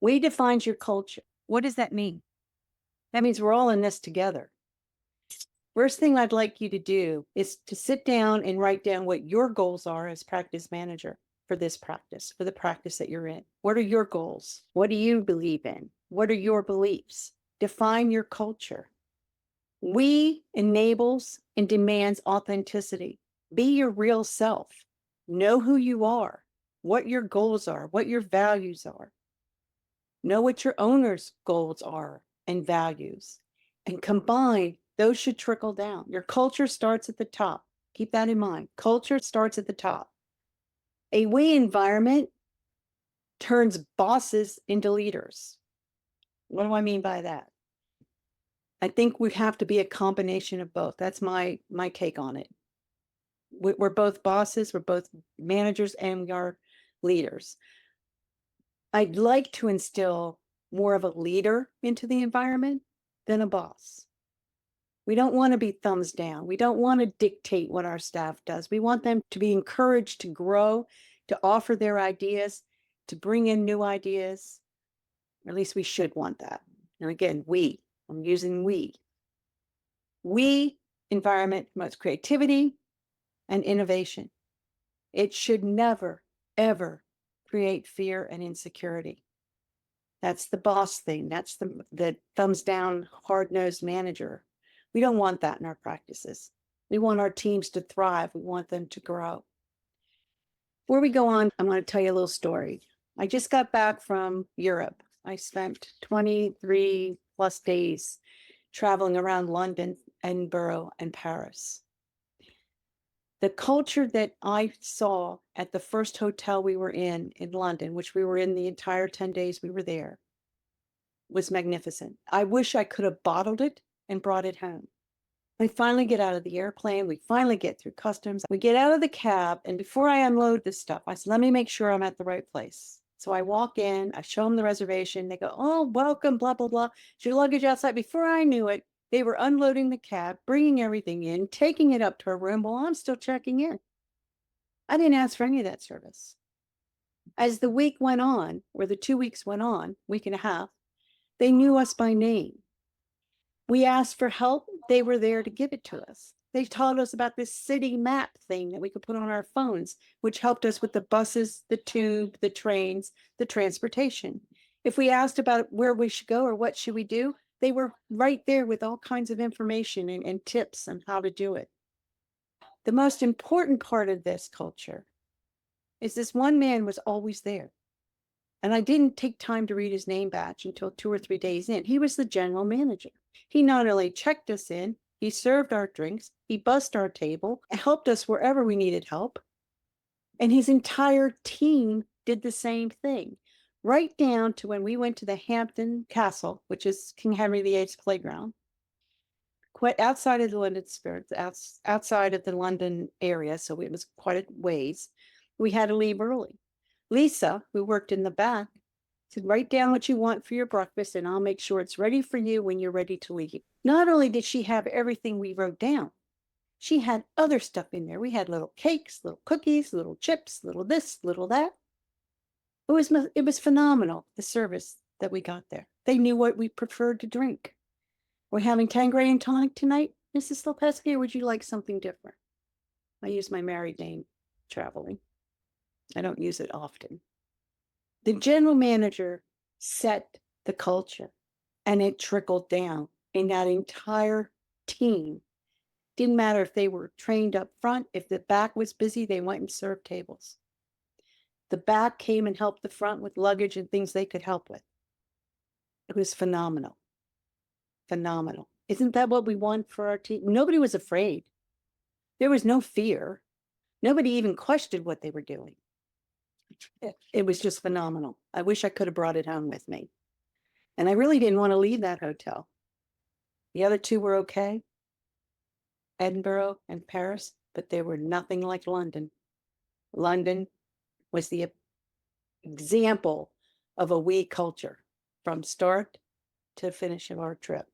We defines your culture. What does that mean? That means we're all in this together. First thing I'd like you to do is to sit down and write down what your goals are as practice manager for this practice, for the practice that you're in. What are your goals? What do you believe in? What are your beliefs? Define your culture. We enables and demands authenticity. Be your real self. Know who you are, what your goals are, what your values are. Know what your owner's goals are and values, and combine. Those should trickle down. Your culture starts at the top. Keep that in mind. Culture starts at the top. A we environment turns bosses into leaders. What do I mean by that? I think we have to be a combination of both. That's my take on it. We're both bosses, we're both managers, and we are leaders. I'd like to instill more of a leader into the environment than a boss. We don't want to be thumbs down. We don't want to dictate what our staff does. We want them to be encouraged to grow, to offer their ideas, to bring in new ideas. Or at least we should want that. And again, I'm using we. We environment promotes creativity and innovation. It should never, ever create fear and insecurity. That's the boss thing. That's the thumbs down, hard-nosed manager. We don't want that in our practices. We want our teams to thrive. We want them to grow. Before we go on, I'm going to tell you a little story. I just got back from Europe. I spent 23 plus days traveling around London, Edinburgh, and Paris. The culture that I saw at the first hotel we were in London, which we were in the entire 10 days we were there, was magnificent. I wish I could have bottled it and brought it home. We finally get out of the airplane. We finally get through customs. We get out of the cab. And before I unload this stuff, I said, let me make sure I'm at the right place. So I walk in, I show them the reservation. They go, oh, welcome, blah, blah, blah. Is your luggage outside? Before I knew it, they were unloading the cab, bringing everything in, taking it up to a room while I'm still checking in. I didn't ask for any of that service. As the week went on, or the 2 weeks went on, week and a half, they knew us by name. We asked for help. They were there to give it to us. They taught us about this city map thing that we could put on our phones, which helped us with the buses, the tube, the trains, the transportation. If we asked about where we should go or what should we do, they were right there with all kinds of information and tips on how to do it. The most important part of this culture is this one man was always there. And I didn't take time to read his name badge until 2 or 3 days in. He was the general manager. He not only checked us in, he served our drinks, he bussed our table, helped us wherever we needed help. And his entire team did the same thing, right down to when we went to the Hampton Castle, which is King Henry VIII's playground, quite outside of the London Spirit, outside of the London area. So it was quite a ways. We had to leave early. Lisa, who worked in the back, said, write down what you want for your breakfast and I'll make sure it's ready for you when you're ready to leave. Not only did she have everything we wrote down, she had other stuff in there. We had little cakes, little cookies, little chips, little this, little that. It was phenomenal, the service that we got there. They knew what we preferred to drink. We're having Tanqueray and tonic tonight, Mrs. Slepetsky, or would you like something different? I use my married name traveling. I don't use it often. The general manager set the culture and it trickled down in that entire team. Didn't matter if they were trained up front, if the back was busy, they went and served tables. The back came and helped the front with luggage and things they could help with. It was phenomenal. Phenomenal. Isn't that what we want for our team? Nobody was afraid. There was no fear. Nobody even questioned what they were doing. It was just phenomenal. I wish I could have brought it home with me. And I really didn't want to leave that hotel. The other two were okay, Edinburgh and Paris, but they were nothing like London. London was the example of a we culture from start to finish of our trip.